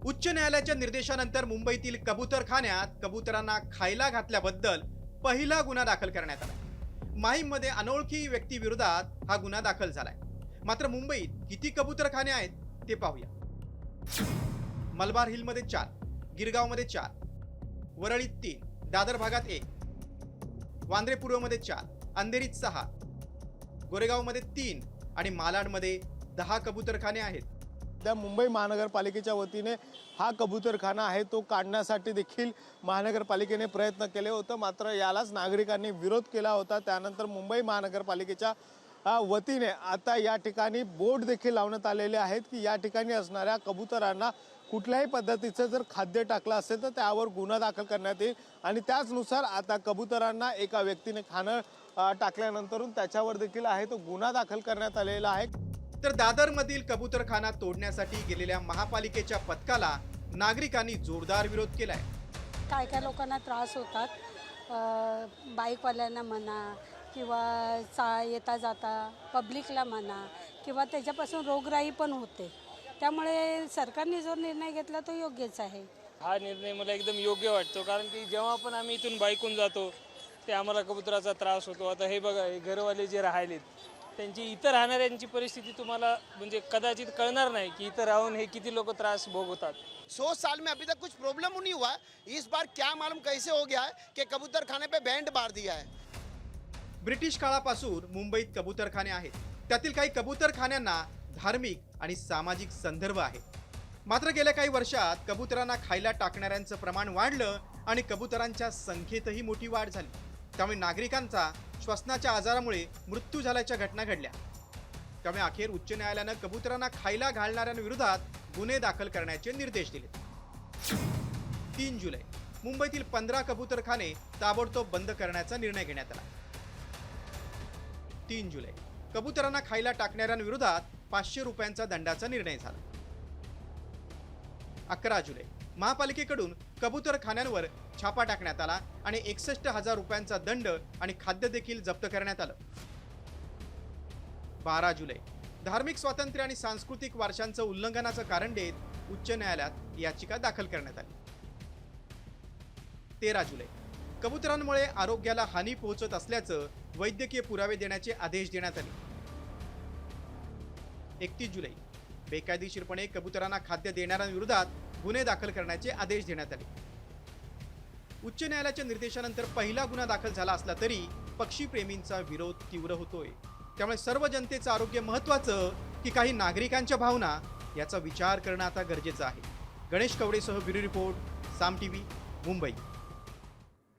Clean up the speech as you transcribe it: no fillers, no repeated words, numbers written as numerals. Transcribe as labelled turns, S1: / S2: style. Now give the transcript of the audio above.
S1: उच्च न्यायालयाच्या निर्देशानंतर मुंबईतील कबूतरखान्यात कबुतरांना खायला घातल्याबद्दल पहिला गुन्हा दाखल करण्यात आला। माहीममध्ये अनोळखी व्यक्तीविरोधात हा गुन्हा दाखल झालाय। मात्र मुंबईत किती कबूतरखाने आहेत ते पाहूया। मलबार हिलमध्ये 4, गिरगावमध्ये 4, वरळीत 3, दादर भागात 1, वांद्रे पूर्वमध्ये 4, अंधेरीत 6, गोरेगावमध्ये 3 आणि मालाडमध्ये 10 कबूतरखाने आहेत।
S2: त्या मुंबई महानगरपालिकेच्या वतीने हा कबूतरखाना आहे तो काढण्यासाठी देखील महानगरपालिकेने प्रयत्न केले होते, मात्र यालाच नागरिकांनी विरोध केला होता। त्यानंतर मुंबई महानगरपालिकेच्या वतीने आता या ठिकाणी बोर्ड देखील लावण्यात आलेले आहेत की या ठिकाणी असणाऱ्या कबुतरांना कुठल्याही पद्धतीचं जर खाद्य टाकलं असेल तर त्यावर गुन्हा दाखल करण्यात येईल आणि त्याचनुसार आता कबुतरांना एका व्यक्तीने खाणं टाकल्यानंतर त्याच्यावर देखील आहे तो गुन्हा दाखल करण्यात आलेला आहे।
S1: तर दादरमधील कबूतरखाना तोडण्यासाठी गेलेल्या महापालिकेच्या पथकाला नागरिकांनी जोरदार विरोध केलाय।
S3: काय काय लोकांना त्रास होतात, बाईकवाल्यांना म्हणा किंवा येता जाता पब्लिकला म्हणा किंवा त्याच्यापासून रोगराई पण होते। त्यामुळे सरकारने जो निर्णय घेतला तो योग्यच आहे।
S4: हा निर्णय मला एकदम योग्य वाटतो, कारण की जेव्हा पण आम्ही इथून बाईकून जातो ते आम्हाला कबुतराचा त्रास होतो। आता हे बघा, हे घरवाले जे राहिलेत त्यांची इथं राहणाऱ्यांची परिस्थिती तुम्हाला म्हणजे कदाचित कळणार नाही की इथं राहून हे किती लोक त्रास भोगतात।
S5: 100 साल में अभी तक कुछ प्रॉब्लम नहीं हुआ है। इस बार क्या मालूम कैसे हो गया है कि कबूतर खाने पे बैंड मार दिया है।
S1: ब्रिटिश काळापासून मुंबईत कबूतरखाने आहेत। त्यातील काही कबूतरखान्यांना धार्मिक आणि सामाजिक संदर्भ आहे। मात्र गेल्या काही वर्षात कबुतरांना खायला टाकणाऱ्यांचं प्रमाण वाढलं आणि कबुतरांच्या संख्येतही मोठी वाढ झाली। त्यामुळे नागरिकांचा श्वसनाच्या आजारामुळे मृत्यू झाल्याच्या घटना घडल्या। त्यामुळे अखेर उच्च न्यायालयानं कबुतरांना खायला घालणाऱ्यांविरोधात गुन्हे दाखल करण्याचे निर्देश दिले। 3 जुलै मुंबईतील 15 कबूतरखाने ताबडतोब बंद करण्याचा निर्णय घेण्यात आला। 3 जुलै कबुतरांना खायला टाकणाऱ्यांविरोधात 500 रुपयांचा दंडाचा निर्णय झाला। 11 जुलै महापालिकेकडून कबूतरखान्यांवर छापा टाकण्यात आला आणि 61,000 रुपयांचा दंड आणि खाद्य देखील जप्त करण्यात आलं। 12 जुलै धार्मिक स्वातंत्र्य आणि सांस्कृतिक वारशांचं उल्लंघनाचं कारण देत उच्च न्यायालयात याचिका दाखल करण्यात आली। 13 जुलै कबुतरांमुळे आरोग्याला हानी पोहोचत असल्याचं वैद्यकीय पुरावे देण्याचे आदेश देण्यात आले। 31 जुलै बेकायदेशीरपणे कबुतरांना खाद्य देणाऱ्यांविरोधात गुन्हे दाखल करण्याचे आदेश देण्यात आले। उच्च न्यायालयाच्या निर्देशानंतर पहिला गुन्हा दाखल झाला असला तरी पक्षीप्रेमींचा विरोध तीव्र होतोय। त्यामुळे सर्व जनतेचं आरोग्य महत्त्वाचं की काही नागरिकांच्या भावना याचा विचार करणं आता गरजेचं आहे। गणेश कवडेसह ब्युरो रिपोर्ट, साम टीव्ही, मुंबई।